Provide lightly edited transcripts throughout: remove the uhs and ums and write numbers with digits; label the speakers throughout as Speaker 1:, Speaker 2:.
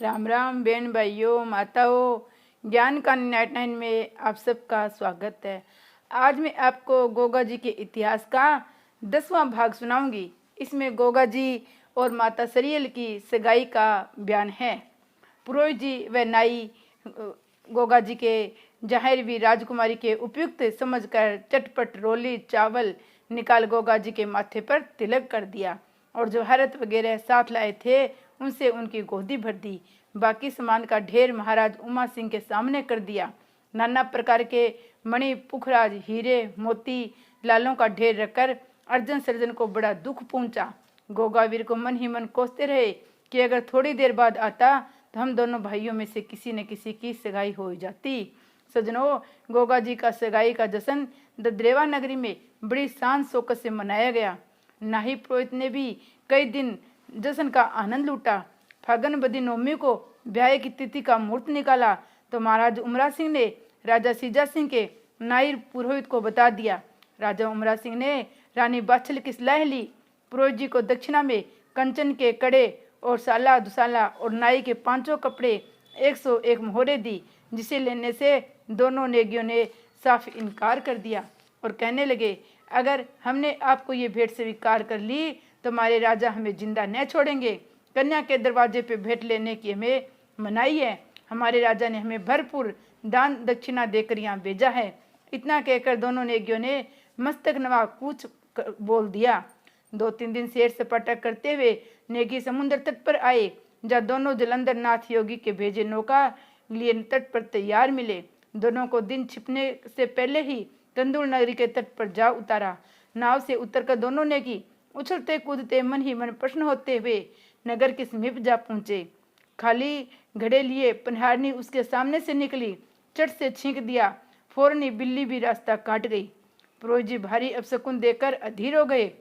Speaker 1: राम राम बहन भाइयों माताओं, ज्ञान का 99 में आप सबका स्वागत है। आज मैं आपको गोगा जी के इतिहास का 10वां भाग सुनाऊंगी। इसमें गोगा जी और माता सरियल की सगाई का बयान है। पुरोहित जी व नाई गोगा जी के जाहिर भी राजकुमारी के उपयुक्त समझकर चटपट रोली चावल निकाल गोगा जी के माथे पर तिलक कर दिया और जो हरत वगैरह साथ लाए थे उनसे उनकी गोदी भर दी। बाकी सामान का ढेर महाराज उमा सिंह के सामने कर दिया। नाना प्रकार के मणि पुखराज हीरे मोती लालों का ढेर रखकर अर्जन सर्जन को बड़ा दुख पहुंचा। गोगावीर को मन ही मन कोसते रहे कि अगर थोड़ी देर बाद आता तो हम दोनों भाइयों में से किसी न किसी की सगाई हो जाती। सजनों, गोगा जी का सगाई का जश्न दद्रेवा नगरी में बड़ी शान शौकत से मनाया गया। नाही पुरोहित ने भी कई दिन जश्न का आनंद लूटा। फागन बदी नवमी को ब्याह की तिथि का मुहूर्त निकाला तो महाराज उमरा सिंह ने राजा सीजा सिंह के नाई पुरोहित को बता दिया। राजा उमरा सिंह ने रानी बाछल की सलाह ली। पुरोहित जी को दक्षिणा में कंचन के कड़े और साला दुसाला और नाई के 5 कपड़े 101 मोहरे दी, जिसे लेने से दोनों नेगियों ने साफ इनकार कर दिया और कहने लगे, अगर हमने आपको ये भेंट स्वीकार कर ली तो हमारे राजा हमें जिंदा न छोड़ेंगे। कन्या के दरवाजे पे भेंट लेने की हमें मनाही है। हमारे राजा ने हमें भरपूर दान दक्षिणा देकर यहाँ भेजा है। इतना कहकर दोनों नेगियों ने मस्तक नवा कूच बोल दिया। 2-3 दिन सैर सपाटा करते हुए नेगी समुद्र तट पर आए, जहाँ दोनों जलंधर नाथ योगी के भेजे नौका लिए तट पर तैयार मिले। दोनों को दिन छिपने से पहले ही तंदूर नगरी के तट पर जा उतारा। नाव से उतरकर दोनों नेगी उछलते कूदते मन ही मन प्रश्न होते हुए नगर के समीप जा पहुंचे। खाली घड़े लिए पनहारनी उसके सामने से निकली, चट से छींक दिया। फौरनी बिल्ली भी रास्ता काट गई। पुरोहित जी भारी अपशकुन देकर अधीर हो गए।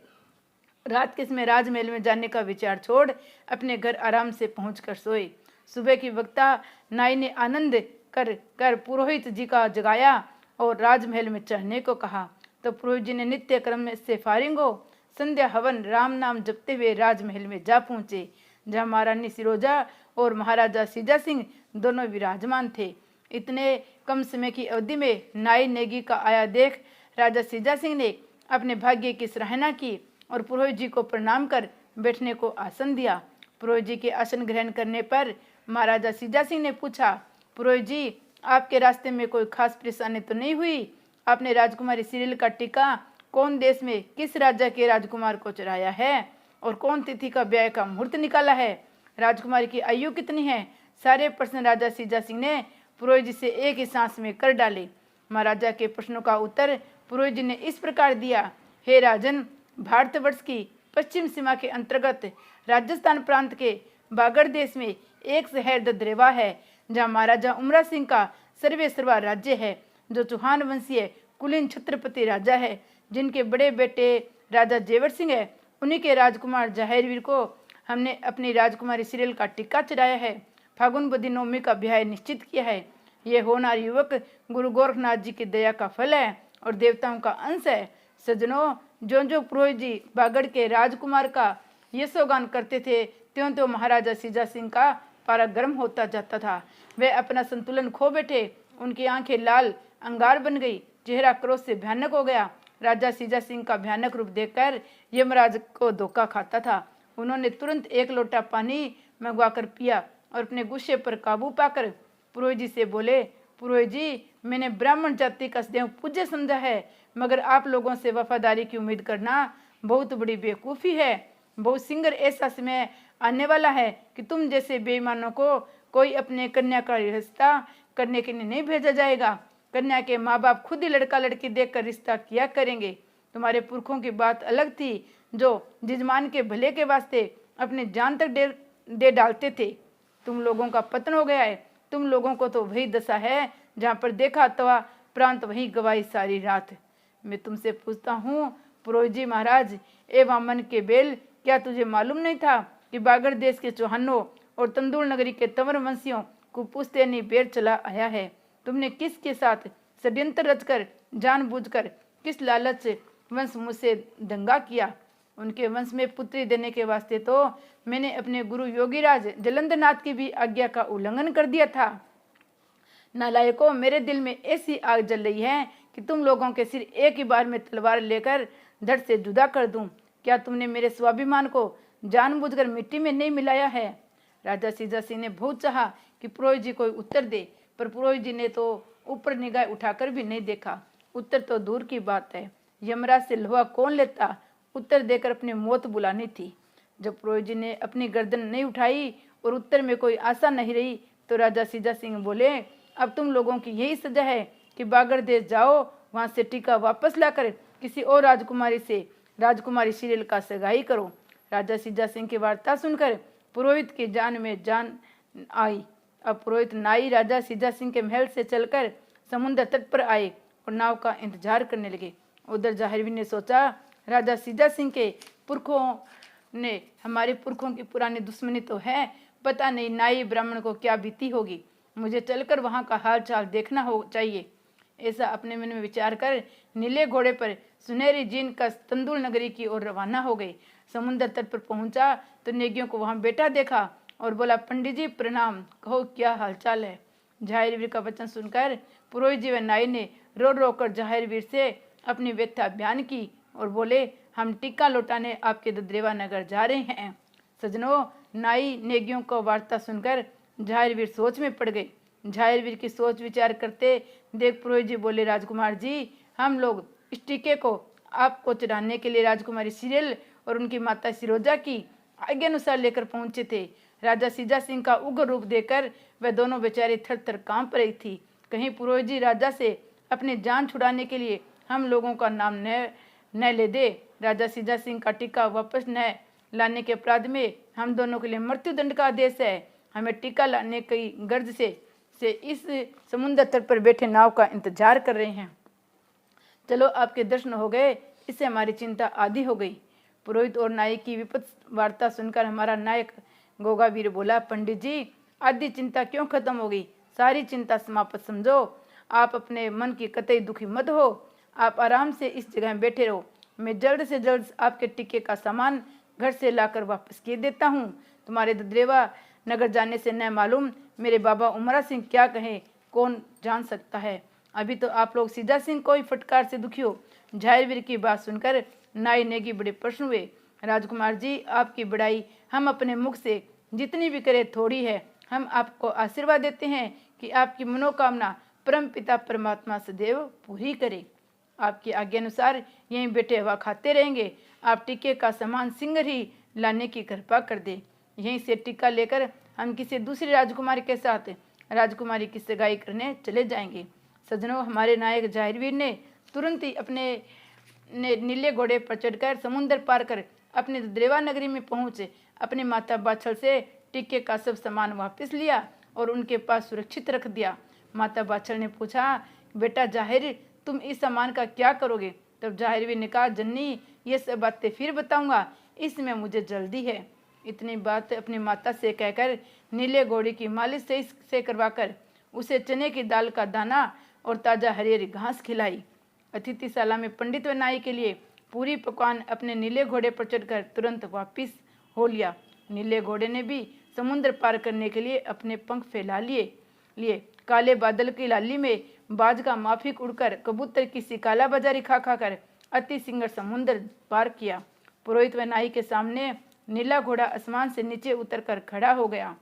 Speaker 1: रात के समय राजमहल में जाने का विचार छोड़ अपने घर आराम से पहुंचकर सोए। सुबह की वक्ता नाई ने आनंद कर पुरोहित जी का जगाया और राजमहल में चढ़ने को कहा तो पुरोहित जी ने नित्य क्रम में से फारिंगो संध्या हवन राम नाम जपते हुए राजमहल में जा पहुंचे, जहाँ महारानी सिरोजा और महाराजा सीजा सिंह दोनों विराजमान थे। इतने कम समय की अवधि में नाई नेगी का आया देख राजा सीजा सिंह ने अपने भाग्य की सराहना की और पुरोहित जी को प्रणाम कर बैठने को आसन दिया। पुरोहित जी के आसन ग्रहण करने पर महाराजा सीजा सिंह ने पूछा, पुरोहित जी, आपके रास्ते में कोई खास परेशानी तो नहीं हुई? आपने राजकुमारी सीरियल का टीका कौन देश में किस राजा के राजकुमार को चढ़ाया है और कौन तिथि का ब्याह का मुहूर्त निकाला है? राजकुमारी की आयु कितनी है? सारे प्रश्न राजा सीजा सिंह ने पुरोहित जी से एक ही सांस में कर डाले। महाराजा के प्रश्नों का उत्तर पुरोहित जी ने इस प्रकार दिया, हे राजन, भारतवर्ष की पश्चिम सीमा के अंतर्गत राजस्थान प्रांत के बागड़ देश में एक शहर दद्रेवा है, जहाँ महाराजा उमरा सिंह का सर्वेसर्वा राज्य है, जो चौहान वंशीय कुलीन छत्रपति राजा है, जिनके बड़े बेटे राजा जेवर सिंह है। उन्हीं के राजकुमार जाहिरवीर को हमने अपनी राजकुमारी सीरियल का टिक्का चढ़ाया है। फागुन बदी नवमी का ब्याह निश्चित किया है। ये होनार युवक गुरु गोरखनाथ जी की दया का फल है और देवताओं का अंश है। सजनों, जो पुरोहित जी बागड़ के राजकुमार का यशोगान करते थे, त्यों तो महाराजा सीजा सिंह का पारा गर्म होता जाता था। वे अपना संतुलन खो बैठे। उनकी आंखें लाल अंगार बन गई, चेहरा क्रोध से भयानक हो गया। राजा सीजा सिंह का भयानक रूप देखकर यमराज को धोखा खाता था। उन्होंने तुरंत 1 लोटा पानी मंगवाकर पिया और अपने गुस्से पर काबू पाकर पुरोहित जी से बोले, पुरोहित जी, मैंने ब्राह्मण जाति का सदैव पूज्य समझा है, मगर आप लोगों से वफादारी की उम्मीद करना बहुत बड़ी बेवकूफ़ी है। बहुत सिंगर ऐसा समय आने वाला है कि तुम जैसे बेईमानों को कोई अपने कन्या का रिश्ता करने के लिए नहीं भेजा जाएगा। कन्या के माँ बाप खुद ही लड़का लड़की देखकर रिश्ता किया करेंगे। तुम्हारे पुरखों की बात अलग थी, जो जजमान के भले के वास्ते अपने जान तक दे डालते थे। तुम लोगों का पतन हो गया है। तुम लोगों को तो वही दशा है जहाँ पर देखा तवा प्रांत वही गवाही सारी रात। मैं तुमसे पूछता हूँ पुरोहित जी महाराज, ए वामन के बेल, क्या तुझे मालूम नहीं था कि बागड़ देश के चौहानों और तंदूर नगरी के तंवर वंशियों को पुश्तैनी बेर चला आया है? तुमने किसके साथ षड्यंत्र रचकर जानबूझकर किस लालच वंश मुझसे दंगा किया? उनके वंश में पुत्री देने के वास्ते तो मैंने अपने गुरु योगीराज जलंधरनाथ की भी आज्ञा का उल्लंघन कर दिया था। नालायकों, मेरे दिल में ऐसी आग जल रही है कि तुम लोगों के सिर एक ही बार में तलवार लेकर धड़ से जुदा कर दूं। क्या तुमने मेरे स्वाभिमान को जानबूझकर मिट्टी में नहीं मिलाया है? राजा सीजा सिंह ने बहुत चाहा कि पुरोहित जी कोई उत्तर दे, पर पुरोहित जी ने तो ऊपर निगाह उठाकर भी नहीं देखा। उत्तर तो दूर की बात है, यमराज से लोहा कौन लेता? उत्तर देकर अपनी मौत बुलानी थी। जब पुरोहित जी ने अपनी गर्दन नहीं उठाई और उत्तर में कोई आशा नहीं रही, तो राजा सीजा सिंह बोले, अब तुम लोगों की यही सजा है कि बागड़ देश जाओ, वहां से टीका वापस लाकर किसी और राजकुमारी से राजकुमारी सीरियल का सगाई करो। राजा सीजा सिंह की वार्ता सुनकर पुरोहित की जान में जान आई। अब पुरोहित नाई राजा सीजा सिंह के महल से चलकर समुद्र तट पर आए और नाव का इंतजार करने लगे। उधर जाहिरवीर ने सोचा, राजा सीजा सिंह के पुरखों ने हमारे पुरखों की पुरानी दुश्मनी तो है, पता नहीं नाई ब्राह्मण को क्या बीती होगी। मुझे चलकर वहां का हाल चाल देखना हो चाहिए। ऐसा अपने मन में विचार कर नीले घोड़े पर सुनहरी जीन का तंदुल नगरी की ओर रवाना हो गई। समुद्र तट पर पहुंचा तो नेगियों को वहां बैठा देखा और बोला, पंडित जी प्रणाम, कहो क्या हालचाल है? जाहिरवीर का वचन सुनकर पुरोहित जी व नाई ने रो रो कर जाहिरवीर से अपनी व्यथा बयान की और बोले, हम टीका लौटाने आपके ददरेवा नगर जा रहे हैं। सजनों, नाई नेगियों को वार्ता सुनकर जाहिरवीर सोच में पड़ गए। जाहिरवीर की सोच विचार करते देख पुरोहित जी बोले, राजकुमार जी, हम लोग इस टीके को आपको चढ़ाने के लिए राजकुमारी सीरियल और उनकी माता सिरोजा की आज्ञा अनुसार लेकर पहुंचे थे। राजा सीजा सिंह का उग्र रूप देखकर वह दोनों बेचारे थर थर कांप रही थी। कहीं पुरोहित जी राजा से अपनी जान छुड़ाने के लिए हम लोगों का नाम न ले दे। राजा सीजा सिंह का टीका वापस न लाने के अपराध में हम दोनों के लिए मृत्युदंड का आदेश है। हमें टीका लाने की गर्ज से इस समुद्र तट पर बैठे नाव का इंतजार कर रहे हैं। चलो, आपके दर्शन हो गए, इससे हमारी चिंता आधी हो गई। पुरोहित और नायक की विपद वार्ता सुनकर हमारा नायक गोगावीर बोला, पंडित जी, आधी चिंता क्यों खत्म हो गई? सारी चिंता समाप्त समझो। आप अपने मन की कतई दुखी मत हो, आप आराम से इस जगह बैठे रहो। मैं जल्द से जल्द आपके टीके का सामान घर से लाकर वापस किए देता हूँ। तुम्हारे ददरेवा नगर जाने से न मालूम मेरे बाबा उमरा सिंह क्या कहें, कौन जान सकता है। अभी तो आप लोग सीजा सिंह को ही फटकार से दुखी हो। जाहिरवीर की बात सुनकर नाई नेगी बड़े प्रश्न हुए। राजकुमार जी, आपकी बड़ाई हम अपने मुख से जितनी भी करें थोड़ी है। हम आपको आशीर्वाद देते हैं कि आपकी मनोकामना परम पिता परमात्मा सदैव पूरी करे। आपकी आज्ञा अनुसार यहीं बैठे हवा खाते रहेंगे। आप टीके का सामान सिंगर ही लाने की कृपा कर दे। यहीं से टीका लेकर हम किसी दूसरी राजकुमारी के साथ राजकुमारी की सगाई करने चले जाएंगे। सजनों, हमारे नायक जाहिरवीर ने तुरंत ही अपने नीले घोड़े पर चढ़कर समुद्र पार कर अपने ददरेवा नगरी में पहुंचे। अपनी माता बाछड़ से टीके का सब सामान वापस लिया और उनके पास सुरक्षित रख दिया। माता बाछड़ ने पूछा, बेटा जाहिर, तुम इस सामान का क्या करोगे? तब जाहिरवीर ने कहा, जन्नी, ये सब बातें फिर बताऊंगा, इसमें मुझे जल्दी है। इतनी बात अपनी माता से कहकर नीले घोड़े की मालिश से करवाकर उसे चने की दाल का दाना और ताज़ा हरी घास खिलाई। अतिथिशाला में पंडित व नाई के लिए पूरी पकवान अपने नीले घोड़े पर चढ़कर तुरंत वापिस हो लिया। नीले घोड़े ने भी समुद्र पार करने के लिए अपने पंख फैला लिए। काले बादल की लाली में बाज का माफिक उड़कर कबूतर की सी काला बाजारी खा खाकर अति सिंगर समुद्र पार किया। पुरोहित व नाई के सामने नीला घोड़ा आसमान से नीचे उतरकर खड़ा हो गया।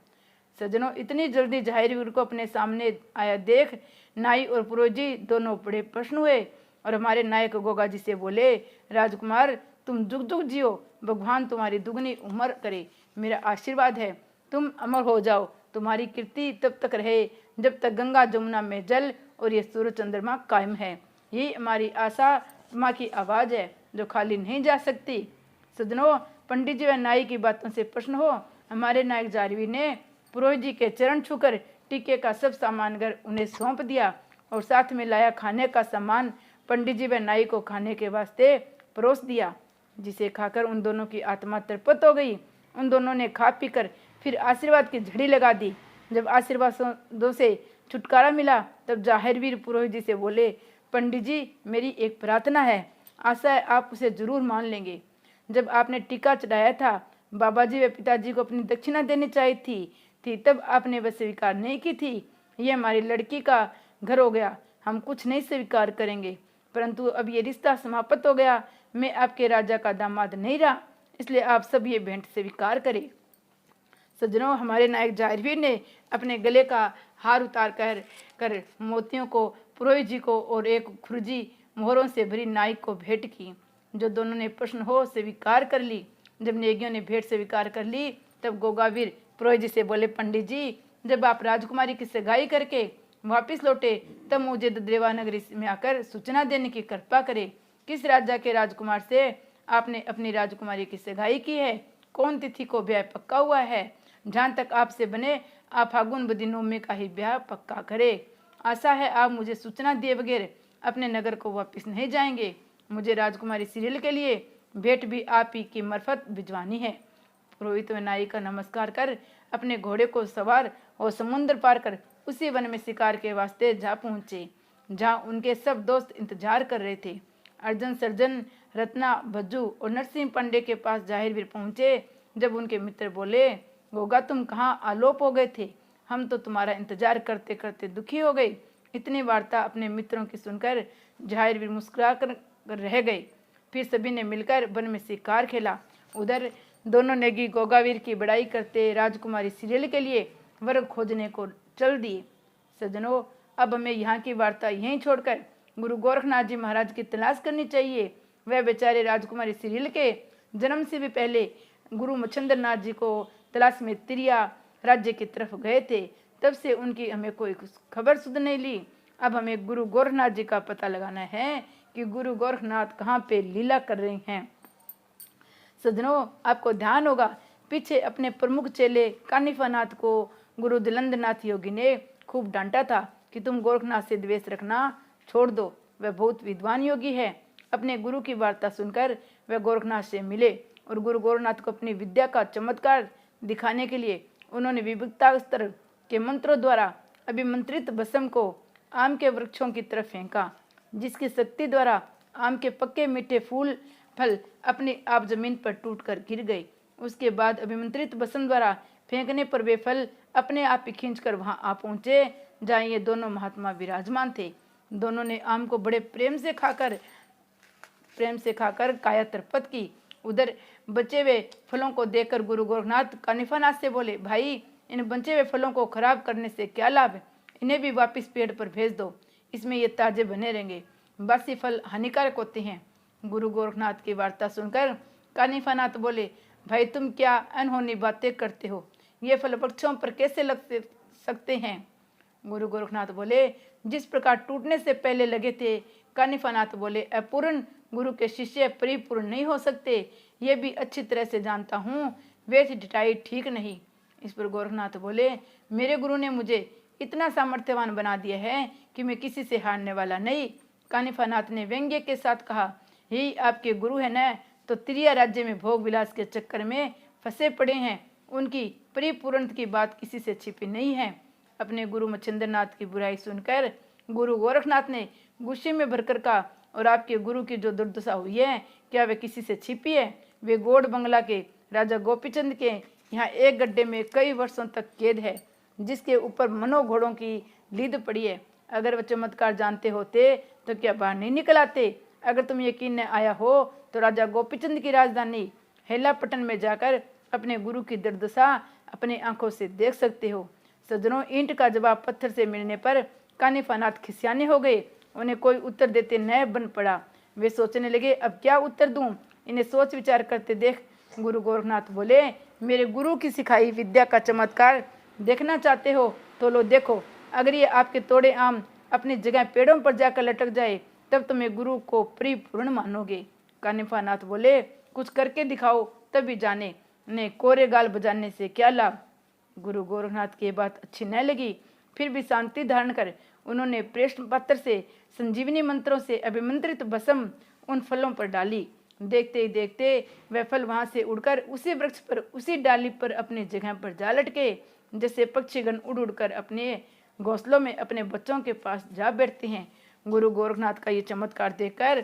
Speaker 1: सजनों, इतनी जल्दी जाहिरवीर को अपने सामने आया देख नाई और पुरोहित जी दोनों बड़े प्रश्न हुए और हमारे नायक गोगा जी से बोले, राजकुमार, तुम जुग जुग जियो, भगवान तुम्हारी दुगनी उम्र करे। मेरा आशीर्वाद है, तुम अमर हो जाओ। तुम्हारी कीर्ति तब तक रहे जब तक गंगा जमुना में जल और ये सूर्य चंद्रमा कायम है। यही हमारी आशा, माँ की आवाज़ है जो खाली नहीं जा सकती। सजनों, पंडित जी व नाई की बातों से प्रश्न हो हमारे नायक जाहिरवीर ने पुरोहित जी के चरण छूकर टीके का सब सामान घर उन्हें सौंप दिया और साथ में लाया खाने का सामान पंडित जी व नाई को खाने के वास्ते परोस दिया, जिसे खाकर उन दोनों की आत्मा तृप्त हो गई। उन दोनों ने खा पीकर फिर आशीर्वाद की झड़ी लगा दी। जब आशीर्वादों से छुटकारा मिला तब जाहिरवीर पुरोहित जी से बोले, पंडित जी, मेरी एक प्रार्थना है, आशा है आप उसे जरूर मान लेंगे। जब आपने टीका चढ़ाया था, बाबा जी व पिताजी को अपनी दक्षिणा देनी चाहिए थी तब आपने वह स्वीकार नहीं की थी। ये हमारी लड़की का घर हो गया, हम कुछ नहीं स्वीकार करेंगे, परंतु अब ये रिश्ता समाप्त हो गया। मैं आपके राजा का दामाद नहीं रहा, इसलिए आप सब ये भेंट स्वीकार करें। सज्जनों, हमारे नायक जाहिरवीर ने अपने गले का हार उतार कर मोतियों को पुरोहित जी को और एक खुरजी मोहरों से भरी नायक को भेंट की, जो दोनों ने प्रश्न हो स्वीकार कर ली। जब नेगियों ने भेंट स्वीकार कर ली तब गोगावीर पुरोहित जी से बोले, पंडित जी, जब आप राजकुमारी की सगाई करके वापिस लौटे तब मुझे देवा नगरी में आकर सूचना देने की कृपा करे। किस राजा के राजकुमार से आपने अपनी राजकुमारी की सगाई की है? कौन तिथि को ब्याह पक्का हुआ है? जहाँ तक आपसे बने आप फागुन बदिनों में का ही ब्याह पक्का करे। आशा है आप मुझे सूचना दिए बगैर अपने नगर को वापस नहीं जाएंगे। मुझे राजकुमारी सीरियल के लिए भेंट भी आप ही की मार्फत भिजवानी है। पुरोहित व नायिका नमस्कार कर अपने घोड़े को सवार और समुद्र पार कर उसी वन में शिकार के वास्ते जा पहुंचे, जहाँ उनके सब दोस्त इंतजार कर रहे थे। अर्जुन, सर्जन, रत्ना, भज्जू और नरसिंह पांडे के पास जाहिरवीर पहुंचे। जब उनके मित्र बोले, गोगा तुम कहाँ आलोप हो गए थे, हम तो तुम्हारा इंतजार करते करते दुखी हो गए। इतनी वार्ता अपने मित्रों की सुनकर जाहिरवीर मुस्कुरा कर रह गए। फिर सभी ने मिलकर वन में शिकार खेला। उधर दोनों नेगी गोगावीर की बड़ाई करते राजकुमारी सीरियल के लिए वर खोजने को चल दिए। सज्जनों, अब हमें यहाँ की वार्ता यहीं छोड़कर गुरु गोरखनाथ जी महाराज की तलाश करनी चाहिए। वह बेचारे राजकुमारी सीरियल के जन्म से भी पहले गुरु मच्छिंद्र नाथ जी को तलाश में तिरिया राज्य की तरफ गए थे। तब से उनकी हमें कोई खबर सुध नहीं ली। अब हमें गुरु गोरखनाथ जी का पता लगाना है कि गुरु गोरखनाथ कहाँ पे लीला कर रहे हैं। सज्जनों, आपको ध्यान होगा पीछे अपने प्रमुख चेले कानिफानाथ को गुरु दिलंदनाथ योगी ने खूब डांटा था कि तुम गोरखनाथ से द्वेष रखना छोड़ दो, वह बहुत विद्वान योगी है। अपने गुरु की वार्ता सुनकर वह गोरखनाथ से मिले और गुरु गोरखनाथ को अपनी विद्या का चमत्कार दिखाने के लिए उन्होंने विविधतास्त्र के मंत्रों द्वारा अभिमंत्रित भस्म को आम के वृक्षों की तरफ फेंका, जिसकी शक्ति द्वारा आम के पक्के मीठे फल अपने आप जमीन पर टूटकर गिर गए। उसके बाद अभिमंत्रित भस्म द्वारा फेंकने पर वे फल अपने आप ही खींचकर वहां आ पहुंचे जहाँ ये दोनों महात्मा विराजमान थे। दोनों ने आम को बड़े प्रेम से खाकर काया तृप्त की। उधर बचे हुए फलों को देखकर गुरु गोरखनाथ कानिफानाथ से बोले, भाई, इन बचे हुए फलों को खराब करने से क्या लाभ है? इन्हें भी वापस पेड़ पर भेज दो, इसमें ये ताजे बने रहेंगे। बासी फल हानिकारक होते हैं। गुरु गोरखनाथ की वार्ता सुनकर कानिफानाथ बोले, भाई, तुम क्या अनहोनी बातें करते हो? ये फल वृक्षों पर कैसे लग सकते हैं? गुरु गोरखनाथ बोले, जिस प्रकार टूटने से पहले लगे थे। कानिफानाथ बोले, अपूर्ण गुरु के शिष्य परिपूर्ण नहीं हो सकते, ये भी अच्छी तरह से जानता हूँ, वे डिटाई ठीक नहीं। इस पर गोरखनाथ बोले, मेरे गुरु ने मुझे इतना सामर्थ्यवान बना दिया है कि मैं किसी से हारने वाला नहीं। कानिफानाथ ने व्यंग्य के साथ कहा, यही आपके गुरु है न, तो त्रिया राज्य में भोग विलास के चक्कर में फंसे पड़े हैं। उनकी परिपूर्णता की बात किसी से छिपी नहीं है। अपने गुरु मच्छिंद्रनाथ की बुराई सुनकर गुरु गोरखनाथ ने गुस्से में भरकर कहा, और आपके गुरु की जो दुर्दशा हुई है, क्या वे किसी से छिपी है? वे गोड बंगला के राजा गोपीचंद के यहाँ एक गड्ढे में कई वर्षों तक कैद है, जिसके ऊपर मनो घोड़ों की लीद पड़ी है। अगर वह चमत्कार जानते होते तो क्या बाहर नहीं निकल आते? अगर तुम यकीन न आया हो तो राजा गोपीचंद की राजधानी हेलापटन में जाकर अपने गुरु की दुर्दशा अपनी आंखों से देख सकते हो। सज्जनों, ईंट का जवाब पत्थर से मिलने पर कानिफानाथ खिसियाने हो गए। उन्हें कोई उत्तर देते न बन पड़ा। वे सोचने लगे, अब क्या उत्तर दूं? इन्हें सोच विचार करते देख गुरु गोरखनाथ बोले, मेरे गुरु की सिखाई विद्या का चमत्कार देखना चाहते हो तो लो देखो। अगर ये आपके तोड़े आम अपनी जगह पेड़ों पर जाकर लटक जाए तब तुम्हें गुरु को परिपूर्ण मानोगे। कानिफानाथ बोले, कुछ करके दिखाओ तभी जाने, ने कोरे गाल बजाने से क्या लाभ? गुरु गोरखनाथ की बात अच्छी न लगी। फिर भी शांति धारण कर उन्होंने प्रश्न पत्र से संजीवनी मंत्रों से अभिमंत्रित भस्म उन फलों पर डाली। देखते ही देखते वह फल वहां से उड़कर उसी वृक्ष पर, उसी डाली पर अपनी जगह पर जा लटके, जैसे पक्षीगण उड़ उड़कर अपने घोंसलों में अपने बच्चों के पास जा बैठते हैं। गुरु गोरखनाथ का ये चमत्कार देखकर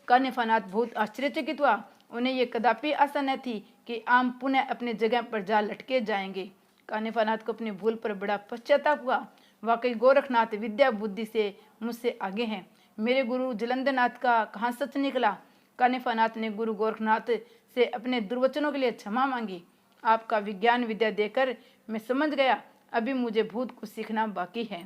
Speaker 1: कानिफानाथ बहुत आश्चर्यचकित हुआ उन्हें ये कदापि आशा न थी कि आम पुनः अपने जगह पर जा लटके जाएंगे। कानिफानाथ को अपनी भूल पर बड़ा पश्चाताप हुआ। वाकई गोरखनाथ विद्या बुद्धि से मुझसे आगे हैं। मेरे गुरु जलंधरनाथ का कहाँ सच निकला। कानिफानाथ ने गुरु गोरखनाथ से अपने दुर्वचनों के लिए क्षमा मांगी। आपका विज्ञान विद्या देकर मैं समझ गया, अभी मुझे भूत कुछ सीखना बाकी है।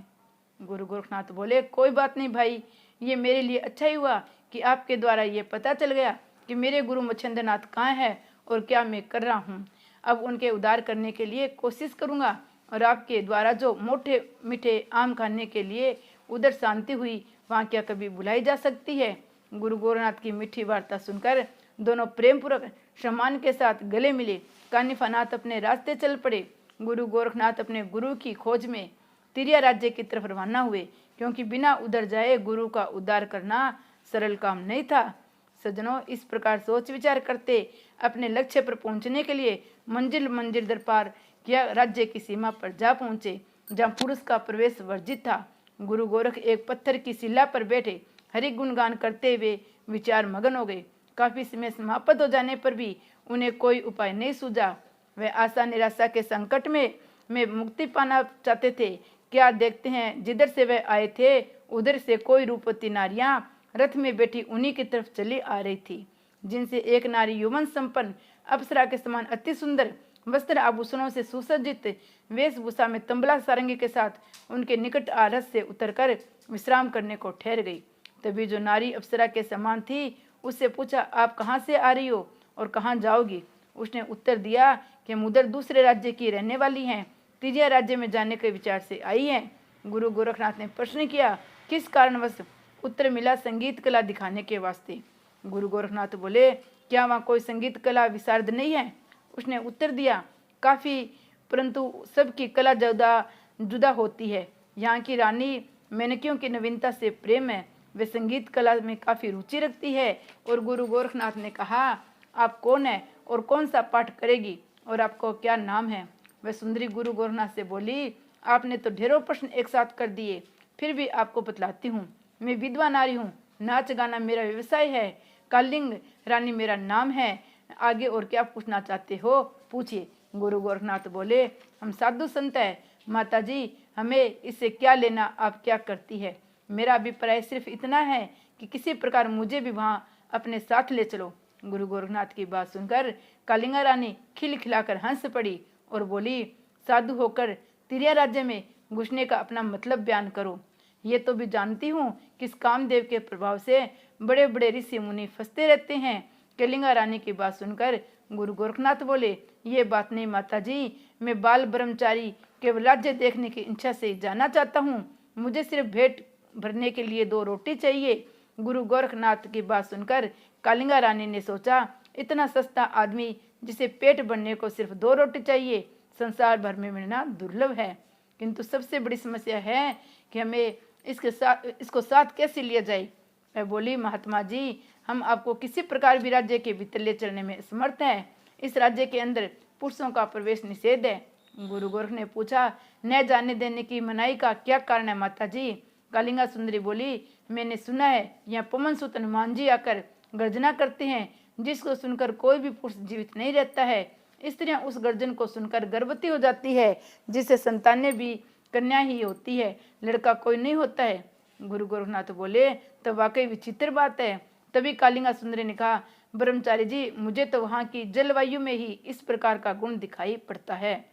Speaker 1: गुरु गोरखनाथ बोले, कोई बात नहीं भाई, ये मेरे लिए अच्छा ही हुआ कि आपके द्वारा ये पता चल गया कि मेरे गुरु मच्छिंद्रनाथ कहाँ है और क्या मैं कर रहा हूँ। अब उनके उद्धार करने के लिए कोशिश करूँगा और आपके द्वारा जो मोटे मीठे आम खाने के लिए उधर शांति हुई, वहाँ क्या कभी बुलाई जा सकती है। गुरु गोरखनाथ की मीठी वार्ता सुनकर दोनों प्रेम पूर्वक सम्मान के साथ गले मिले। कानिफानाथ अपने रास्ते चल पड़े। गुरु गोरखनाथ अपने गुरु की खोज में तिरिया राज्य की तरफ रवाना हुए, क्योंकि बिना उधर जाए गुरु का उद्धार करना सरल काम नहीं था। सज्जनों, इस प्रकार सोच विचार करते अपने लक्ष्य पर पहुंचने के लिए मंजिल मंजिल दर पार किया राज्य की सीमा पर जा पहुंचे, जहां पुरुष का प्रवेश वर्जित था। गुरु गोरख एक पत्थर की शिला पर बैठे हरि गुणगान करते हुए विचार मगन हो गए। काफी समय समाप्त हो जाने पर भी उन्हें कोई उपाय नहीं सूझा। वे आशा निराशा के संकट में मुक्ति पाना चाहते थे। क्या देखते हैं, जिधर से वे आए थे उधर से कोई रूपवती नारियां रथ में बैठी उन्हीं की तरफ चली आ रही थी, जिनसे एक नारी यौवन संपन्न अप्सरा के समान अति सुंदर वस्त्र आभूषणों से सुसज्जित वेशभूषा में तंबला सारंगी के साथ उनके निकट आ रथ से उतरकर विश्राम करने को ठहर गई। तभी जो नारी अप्सरा के समान थी उससे पूछा, आप कहाँ से आ रही हो और कहाँ जाओगी। उसने उत्तर दिया कि हम उधर दूसरे राज्य की रहने वाली हैं, तिरिया राज्य में जाने के विचार से आई हैं। गुरु गोरखनाथ ने प्रश्न किया, किस कारणवश। उत्तर मिला, संगीत कला दिखाने के वास्ते। गुरु गोरखनाथ बोले, क्या वहाँ कोई संगीत कला विशारद नहीं है। उसने उत्तर दिया, काफ़ी, परंतु सबकी कला जुदा होती है। यहाँ की रानी मेनकियों की नवीनता से प्रेम है, वे संगीत कला में काफ़ी रुचि रखती है। और गुरु गोरखनाथ ने कहा, आप कौन है और कौन सा पाठ करेगी और आपको क्या नाम है। वह सुंदरी गुरु गोरखनाथ से बोली, आपने तो ढेरों प्रश्न एक साथ कर दिए, फिर भी आपको बतलाती हूँ। मैं विधवा नारी हूँ, नाच गाना मेरा व्यवसाय है, कालिंग रानी मेरा नाम है। आगे और क्या पूछना चाहते हो, पूछिए। गुरु गोरखनाथ बोले, हम साधु संत है माता जी, हमें इससे क्या लेना, आप क्या करती है। मेरा अभिप्राय सिर्फ इतना है कि किसी प्रकार मुझे भी वहाँ अपने साथ ले चलो। गुरु गोरखनाथ की बात सुनकर कालिंगा रानी खिलखिलाकर हंस पड़ी और बोली, साधु होकर तिरिया राज्य में घुसने का अपना मतलब बयान करो। ये तो भी जानती हूँ कि इस कामदेव के प्रभाव से बड़े बड़े ऋषि मुनि फंसते रहते हैं। कलिंगा रानी की बात सुनकर गुरु गोरखनाथ बोले, ये बात नहीं माता जी, मैं बाल ब्रह्मचारी केवल राज्य देखने की इच्छा से जाना चाहता हूँ, मुझे सिर्फ पेट भरने के लिए 2 रोटी चाहिए। गुरु गोरखनाथ की बात सुनकर कालिंगा रानी ने सोचा, इतना सस्ता आदमी जिसे पेट भरने को सिर्फ 2 रोटी चाहिए, संसार भर में मिलना दुर्लभ है। किंतु सबसे बड़ी समस्या है कि हमें इसको साथ कैसे लिया जाए। मैं बोली, महात्मा जी, हम आपको किसी प्रकार भी राज्य के भीतर ले चलने में समर्थ हैं। इस राज्य के अंदर पुरुषों का प्रवेश निषेध है। गुरु गोरख ने पूछा, न जाने देने की मनाही का क्या कारण है माता जी। कालिंगा सुंदरी बोली, मैंने सुना है यहाँ पवन सुत हनुमान जी आकर गर्जना करते हैं, जिसको सुनकर कोई भी पुरुष जीवित नहीं रहता है। स्त्रियां उस गर्जन को सुनकर गर्भवती हो जाती है, जिससे संतानें भी कन्या ही होती है, लड़का कोई नहीं होता है। गुरु गोरखनाथ बोले, तो वाकई विचित्र बात है। तभी कालिंगा सुंदरी ने कहा, ब्रह्मचारी जी, मुझे तो वहाँ की जलवायु में ही इस प्रकार का गुण दिखाई पड़ता है,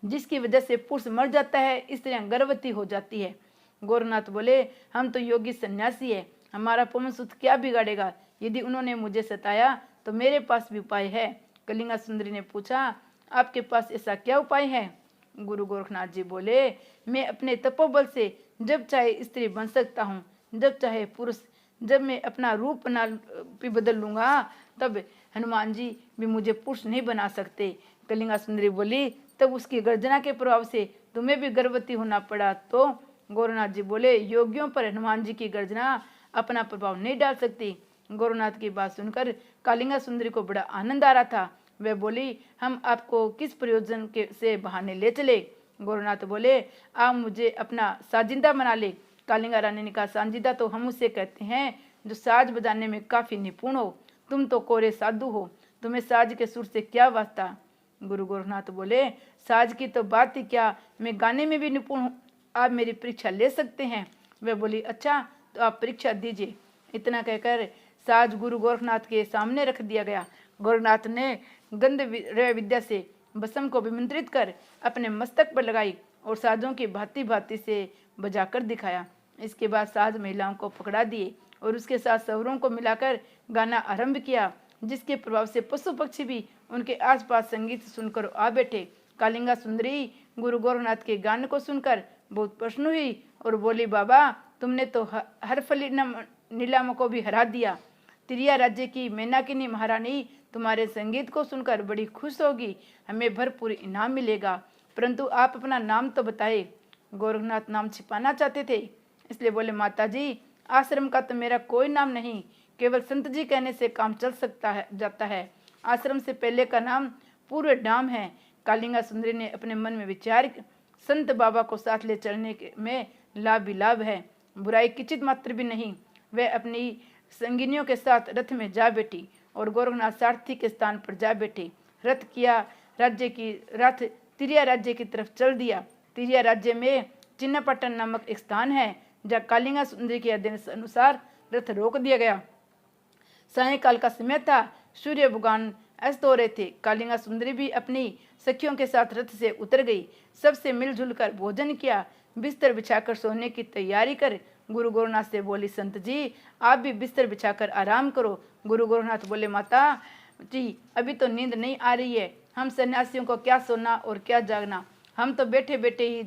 Speaker 1: जिसकी वजह से पुरुष मर जाता है, स्त्रियां गर्भवती हो जाती है। गोरखनाथ बोले, हम तो योगी सन्यासी है, हमारा पवन सुत क्या बिगाड़ेगा। यदि उन्होंने मुझे सताया तो मेरे पास भी उपाय है। कलिंगा सुंदरी ने पूछा, आपके पास ऐसा क्या उपाय है। गुरु गोरखनाथ जी बोले, मैं अपने तपोबल से जब चाहे स्त्री बन सकता हूँ, जब चाहे पुरुष। जब मैं अपना रूप भी बदल लूंगा, तब हनुमान जी भी मुझे पुरुष नहीं बना सकते। कलिंगा सुंदरी बोली, तब उसकी गर्जना के प्रभाव से तुम्हें भी गर्भवती होना पड़ा तो। गोरखनाथ जी बोले, योगियों पर हनुमान जी की गर्जना अपना प्रभाव नहीं डाल सकती। गोरखनाथ की बात सुनकर कालिंगा सुंदरी को बड़ा आनंद आ रहा था। वह बोली, हम आपको किस प्रयोजन के से बहाने ले चले। गोरखनाथ बोले, आप मुझे अपना साजिंदा बना ले। कालिंगा रानी ने कहा, साजिंदा तो हम उससे कहते हैं जो साज बजाने में काफी निपुण हो। तुम तो कोरे साधु हो, तुम्हें साज के सुर से क्या वास्ता। गुरु गोरखनाथ बोले, साज की तो बात ही क्या, मैं गाने में भी निपुण हूँ, आप मेरी परीक्षा ले सकते हैं। वह बोली, अच्छा तो आप परीक्षा दीजिए। इतना कहकर साज गुरु गोरखनाथ के सामने रख दिया गया। गोरखनाथ ने गंध विद्या से बसम को विमंत्रित कर अपने मस्तक पर लगाई और साजों की भांति भांति से बजाकर दिखाया। इसके बाद साज महिलाओं को पकड़ा दिए और उसके साथ स्वरों को मिलाकर गाना आरंभ किया, जिसके प्रभाव से पशु पक्षी भी उनके आसपास संगीत सुनकर आ बैठे। कालिंगा सुंदरी गुरु गोरखनाथ के गान को सुनकर बहुत प्रसन्न हुई और बोली, बाबा तुमने तो हर फली नीलाम को भी हरा दिया। तिरिया राज्य की मैनाकिनी महारानी तुम्हारे संगीत को सुनकर बड़ी खुश होगी, हमें भरपूर इनाम मिलेगा, परंतु आप अपना नाम तो बताए। गोरखनाथ नाम छिपाना चाहते थे, इसलिए बोले, माता जी आश्रम का तो मेरा कोई नाम नहीं, केवल संत जी कहने से काम चल जाता है। आश्रम से पहले का नाम पूर्व डाम है। कालिंगा सुंदरी ने अपने मन में विचार, संत बाबा को साथ ले चलने में लाभ ही लाभ है, बुराई किंचित मात्र भी नहीं। वह अपनी संगिनियों के साथ रथ में जा बैठी और गोरखनाथ सारथी के स्थान पर जा बैठे। रथ तिरिया राज्य की तरफ चल दिया। तिरिया राज्य में चिन्नपट्टन नामक एक स्थान है, जहाँ कालिंगा सुंदरी के आदेश अनुसार रथ रोक दिया गया। सायंकाल का समय था, सूर्य भगवान अस्त हो रहे थे। कालिंगा सुंदरी भी अपनी सखियों के साथ रथ से उतर गई। सबसे मिलजुल कर भोजन किया, बिस्तर बिछाकर सोने की तैयारी कर गुरु गोरखनाथ से बोली, संत जी आप भी बिस्तर बिछाकर आराम करो। गुरु गोरखनाथ बोले, माता जी अभी तो नींद नहीं आ रही है, हम सन्यासियों को क्या सोना और क्या जागना, हम तो बैठे बैठे ही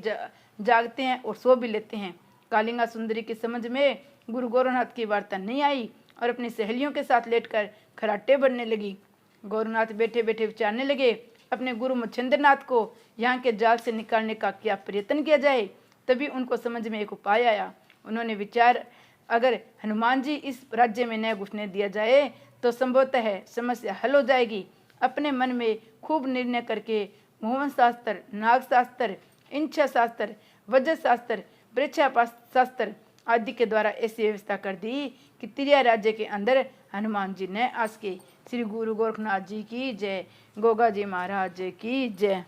Speaker 1: जागते हैं और सो भी लेते हैं। कालिंगा सुंदरी की समझ में गुरु गोरखनाथ की वार्ता नहीं आई और अपनी सहेलियों के साथ लेटकर खराटे बनने लगी। गोरखनाथ बैठे बैठे विचारने लगे, अपने गुरु मच्छिंद्रनाथ को यहाँ के जाल से निकालने का क्या प्रयत्न किया जाए। तभी उनको समझ में एक उपाय आया। उन्होंने विचार, अगर हनुमान जी इस राज्य में न घुसने दिया जाए तो संभवतः समस्या हल हो जाएगी। अपने मन में खूब निर्णय करके मोहन शास्त्र, नाग शास्त्र, इंच्छा शास्त्र, वज्र शास्त्र, वृक्षा शास्त्र आदि के द्वारा ऐसी व्यवस्था कर दी कि तिरिया राज्य के अंदर हनुमान जी न आ सके। श्री गुरु गोरखनाथ जी की जय। गोगा जी महाराज की जय।